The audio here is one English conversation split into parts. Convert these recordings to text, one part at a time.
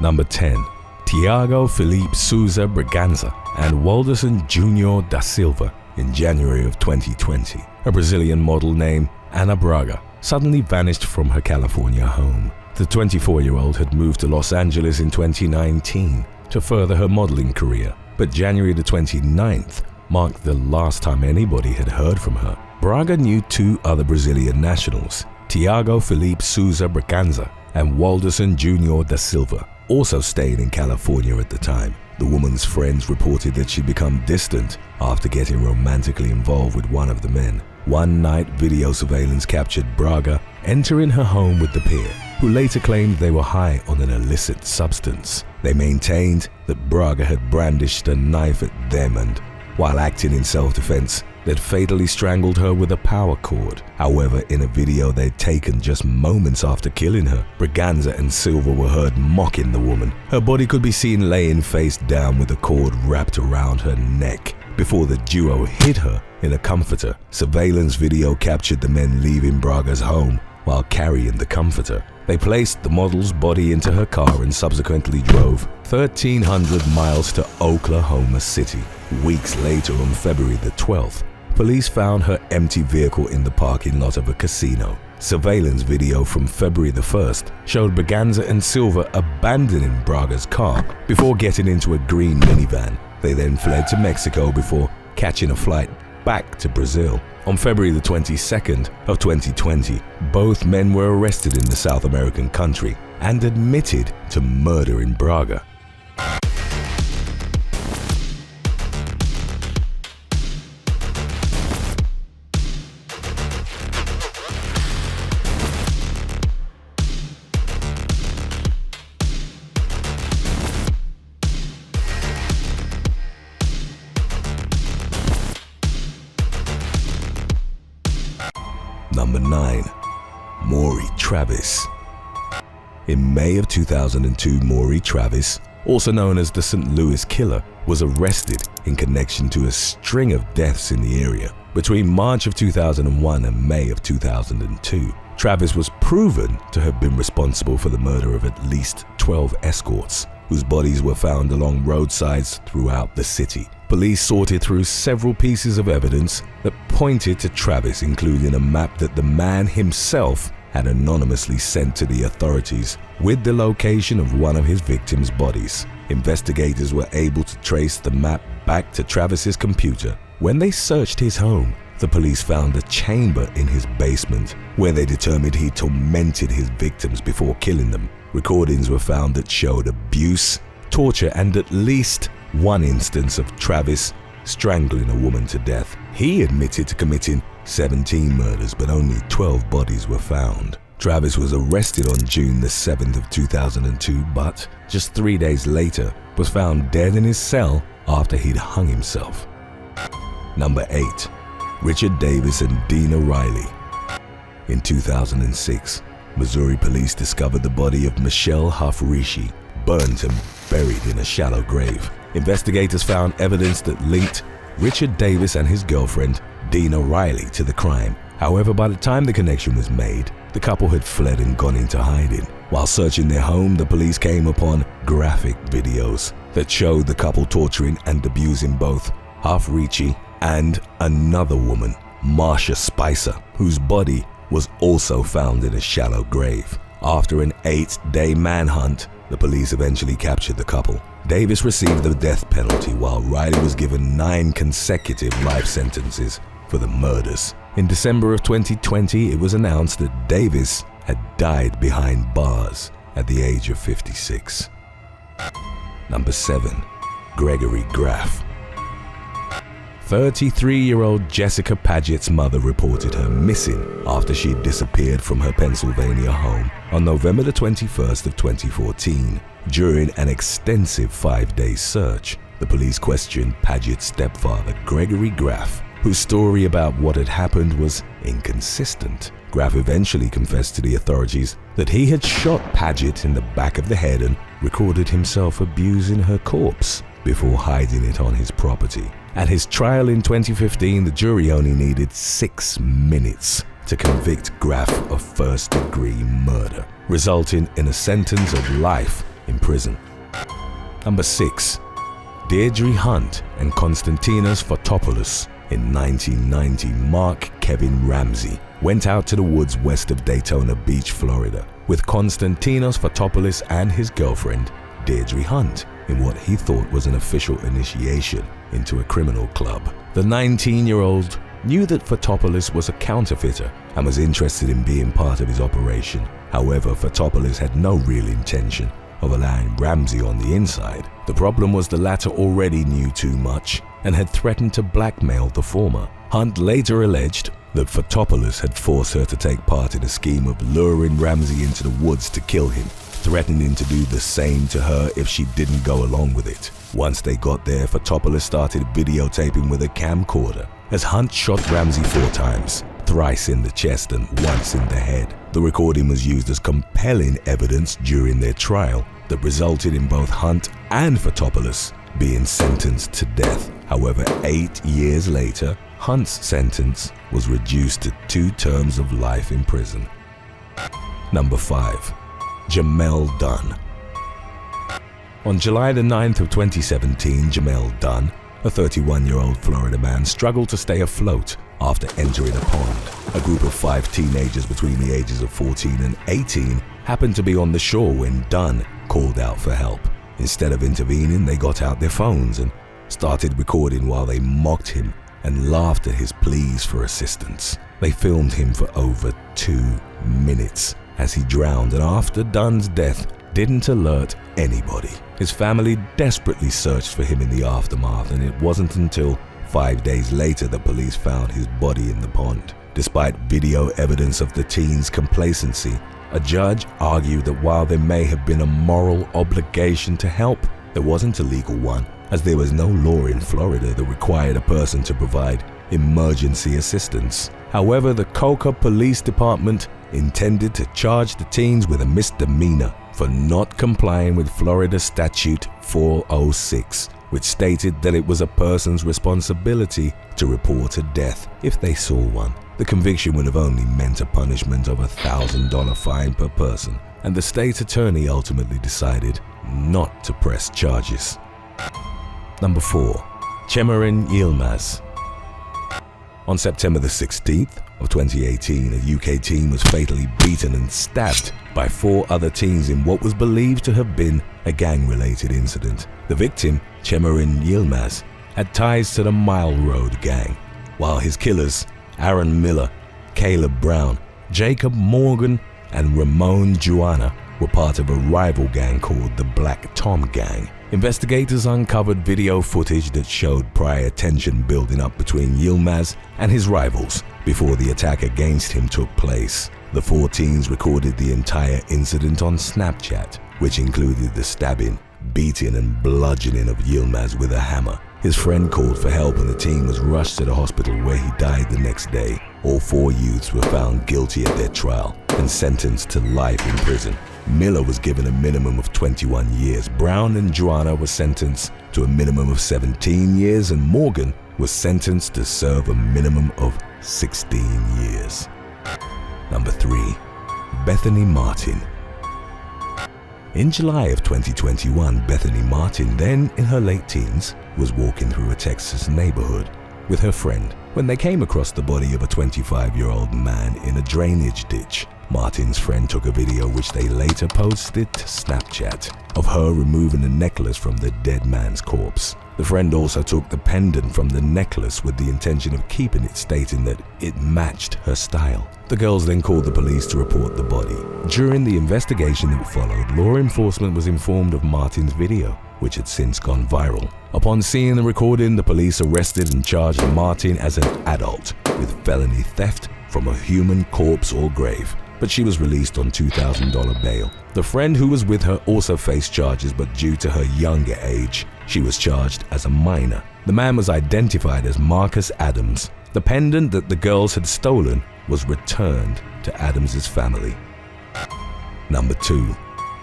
Number 10. Thiago Philippe Sousa Braganza and Walderson Jr. da Silva. In January of 2020, a Brazilian model named Ana Braga suddenly vanished from her California home. The 24-year-old had moved to Los Angeles in 2019 to further her modeling career, but January the 29th marked the last time anybody had heard from her. Braga knew two other Brazilian nationals, Thiago Philippe Sousa Braganza and Walderson Jr. da Silva, also stayed in California at the time. The woman's friends reported that she'd become distant after getting romantically involved with one of the men. One night, video surveillance captured Braga entering her home with the pair, who later claimed they were high on an illicit substance. They maintained that Braga had brandished a knife at them and, while acting in self-defense, they'd fatally strangled her with a power cord. However, in a video they'd taken just moments after killing her, Braganza and Silva were heard mocking the woman. Her body could be seen laying face down with a cord wrapped around her neck before the duo hid her in a comforter. Surveillance video captured the men leaving Braga's home while carrying the comforter. They placed the model's body into her car and subsequently drove 1,300 miles to Oklahoma City. Weeks later, on February the 12th, police found her empty vehicle in the parking lot of a casino. Surveillance video from February the 1st showed Braganza and Silva abandoning Braga's car before getting into a green minivan. They then fled to Mexico before catching a flight back to Brazil. On February the 22nd of 2020, both men were arrested in the South American country and admitted to murdering Braga. Number 9. Maury Travis. In May of 2002, Maury Travis, also known as the St. Louis Killer, was arrested in connection to a string of deaths in the area. Between March of 2001 and May of 2002, Travis was proven to have been responsible for the murder of at least 12 escorts, whose bodies were found along roadsides throughout the city. Police sorted through several pieces of evidence that pointed to Travis, including a map that the man himself had anonymously sent to the authorities with the location of one of his victims' bodies. Investigators were able to trace the map back to Travis's computer. When they searched his home, the police found a chamber in his basement where they determined he tormented his victims before killing them. Recordings were found that showed abuse, torture, and at least one instance of Travis strangling a woman to death. He admitted to committing 17 murders, but only 12 bodies were found. Travis was arrested on June the 7th of 2002, but just 3 days later was found dead in his cell after he'd hung himself. Number 8. Richard Davis and Dean O'Reilly. In 2006, Missouri police discovered the body of Michelle Huff-Rishi, burnt and buried in a shallow grave. Investigators found evidence that linked Richard Davis and his girlfriend, Dean O'Reilly, to the crime. However, by the time the connection was made, the couple had fled and gone into hiding. While searching their home, the police came upon graphic videos that showed the couple torturing and abusing both Huff-Rishi and another woman, Marsha Spicer, whose body was also found in a shallow grave. After an 8-day manhunt, the police eventually captured the couple. Davis received the death penalty while Riley was given 9 consecutive life sentences for the murders. In December of 2020, it was announced that Davis had died behind bars at the age of 56. Number 7. Gregory Graf. 33-year-old Jessica Paget's mother reported her missing after she disappeared from her Pennsylvania home on November the 21st of 2014. During an extensive 5-day search, the police questioned Paget's stepfather, Gregory Graf, whose story about what had happened was inconsistent. Graf eventually confessed to the authorities that he had shot Paget in the back of the head and recorded himself abusing her corpse before hiding it on his property. At his trial in 2015, the jury only needed 6 minutes to convict Graf of first-degree murder, resulting in a sentence of life in prison. Number 6. Deidre Hunt and Konstantinos Fotopoulos. In 1990, Mark Kevin Ramsey went out to the woods west of Daytona Beach, Florida, with Konstantinos Fotopoulos and his girlfriend, Deidre Hunt, in what he thought was an official initiation into a criminal club. The 19-year-old knew that Fotopoulos was a counterfeiter and was interested in being part of his operation. However, Fotopoulos had no real intention of allowing Ramsey on the inside. The problem was the latter already knew too much and had threatened to blackmail the former. Hunt later alleged that Fotopoulos had forced her to take part in a scheme of luring Ramsey into the woods to kill him, threatening to do the same to her if she didn't go along with it. Once they got there, Fotopoulos started videotaping with a camcorder as Hunt shot Ramsey 4 times, thrice in the chest and once in the head. The recording was used as compelling evidence during their trial that resulted in both Hunt and Fotopoulos being sentenced to death. However, 8 years later, Hunt's sentence was reduced to 2 terms of life in prison. Number 5. Jamel Dunn. On July the 9th of 2017, Jamel Dunn, a 31-year-old Florida man, struggled to stay afloat after entering a pond. A group of 5 teenagers between the ages of 14 and 18 happened to be on the shore when Dunn called out for help. Instead of intervening, they got out their phones and started recording while they mocked him and laughed at his pleas for assistance. They filmed him for over 2 minutes as he drowned, and after Dunn's death, didn't alert anybody. His family desperately searched for him in the aftermath, and it wasn't until 5 days later that police found his body in the pond. Despite video evidence of the teen's complacency, a judge argued that while there may have been a moral obligation to help, there wasn't a legal one, as there was no law in Florida that required a person to provide emergency assistance. However, the Cocoa Police Department intended to charge the teens with a misdemeanor for not complying with Florida Statute 406, which stated that it was a person's responsibility to report a death if they saw one. The conviction would have only meant a punishment of a $1,000 fine per person, and the state attorney ultimately decided not to press charges. Number 4. Tamarin Ilmas. On September the 16th of 2018, a UK teen was fatally beaten and stabbed by 4 other teens in what was believed to have been a gang-related incident. The victim, Tamarin Ilmas, had ties to the Mile Road gang, while his killers, Aaron Miller, Caleb Brown, Jacob Morgan, and Ramon Juana, were part of a rival gang called the Black Tom Gang. Investigators uncovered video footage that showed prior tension building up between Yilmaz and his rivals before the attack against him took place. The 4 teens recorded the entire incident on Snapchat, which included the stabbing, beating, and bludgeoning of Yilmaz with a hammer. His friend called for help and the teen was rushed to the hospital where he died the next day. All 4 youths were found guilty at their trial and sentenced to life in prison. Miller was given a minimum of 21 years. Brown and Juana were sentenced to a minimum of 17 years, and Morgan was sentenced to serve a minimum of 16 years. Number 3. Bethany Martin. In July of 2021, Bethany Martin, then in her late teens, was walking through a Texas neighborhood with her friend when they came across the body of a 25-year-old man in a drainage ditch. Martin's friend took a video which they later posted to Snapchat of her removing a necklace from the dead man's corpse. The friend also took the pendant from the necklace with the intention of keeping it, stating that it matched her style. The girls then called the police to report the body. During the investigation that followed, law enforcement was informed of Martin's video, which had since gone viral. Upon seeing the recording, the police arrested and charged Martin as an adult with felony theft from a human corpse or grave, but she was released on $2,000 bail. The friend who was with her also faced charges, but due to her younger age, she was charged as a minor. The man was identified as Marcus Adams. The pendant that the girls had stolen was returned to Adams's family. Number 2.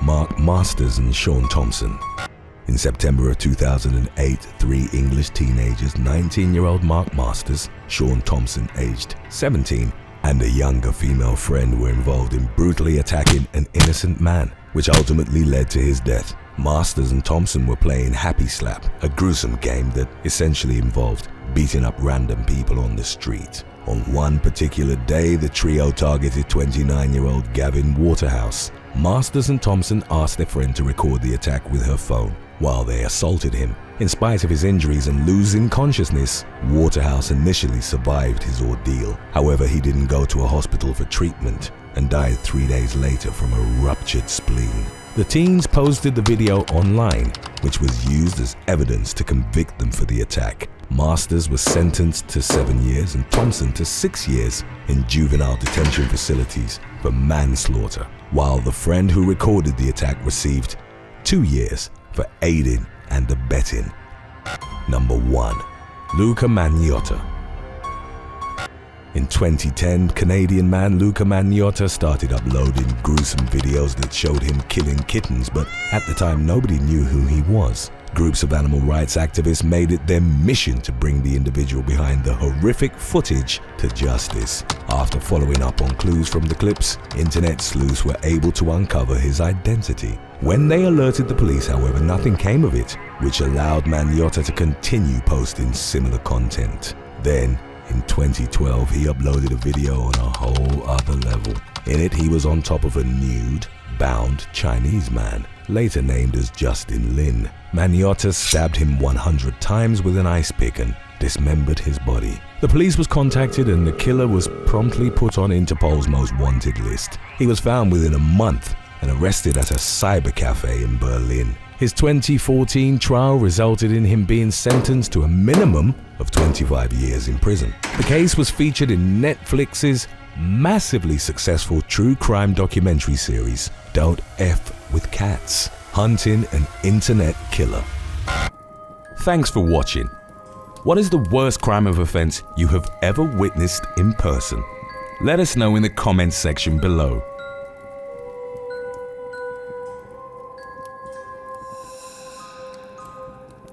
Mark Masters and Sean Thompson. In September of 2008, 3 English teenagers, 19-year-old Mark Masters, Sean Thompson aged 17, and a younger female friend were involved in brutally attacking an innocent man, which ultimately led to his death. Masters and Thompson were playing Happy Slap, a gruesome game that essentially involved beating up random people on the street. On one particular day, the trio targeted 29-year-old Gavin Waterhouse. Masters and Thompson asked their friend to record the attack with her phone while they assaulted him. In spite of his injuries and losing consciousness, Waterhouse initially survived his ordeal. However, he didn't go to a hospital for treatment and died 3 days later from a ruptured spleen. The teens posted the video online, which was used as evidence to convict them for the attack. Masters was sentenced to 7 years and Thompson to 6 years in juvenile detention facilities for manslaughter, while the friend who recorded the attack received 2 years for aiding and abetting. Number 1. Luca Maniota. In 2010, Canadian man Luca Maniota started uploading gruesome videos that showed him killing kittens, but at the time nobody knew who he was. Groups of animal rights activists made it their mission to bring the individual behind the horrific footage to justice. After following up on clues from the clips, internet sleuths were able to uncover his identity. When they alerted the police, however, nothing came of it, which allowed Maniota to continue posting similar content. Then, in 2012, he uploaded a video on a whole other level. In it, he was on top of a nude, bound Chinese man, later named as Justin Lin. Maniota stabbed him 100 times with an ice pick and dismembered his body. The police was contacted and the killer was promptly put on Interpol's most wanted list. He was found within a month and arrested at a cyber cafe in Berlin. His 2014 trial resulted in him being sentenced to a minimum of 25 years in prison. The case was featured in Netflix's massively successful true crime documentary series, Don't F with Cats, Hunting an Internet Killer. Thanks for watching. What is the worst crime of offense you have ever witnessed in person? Let us know in the comments section below.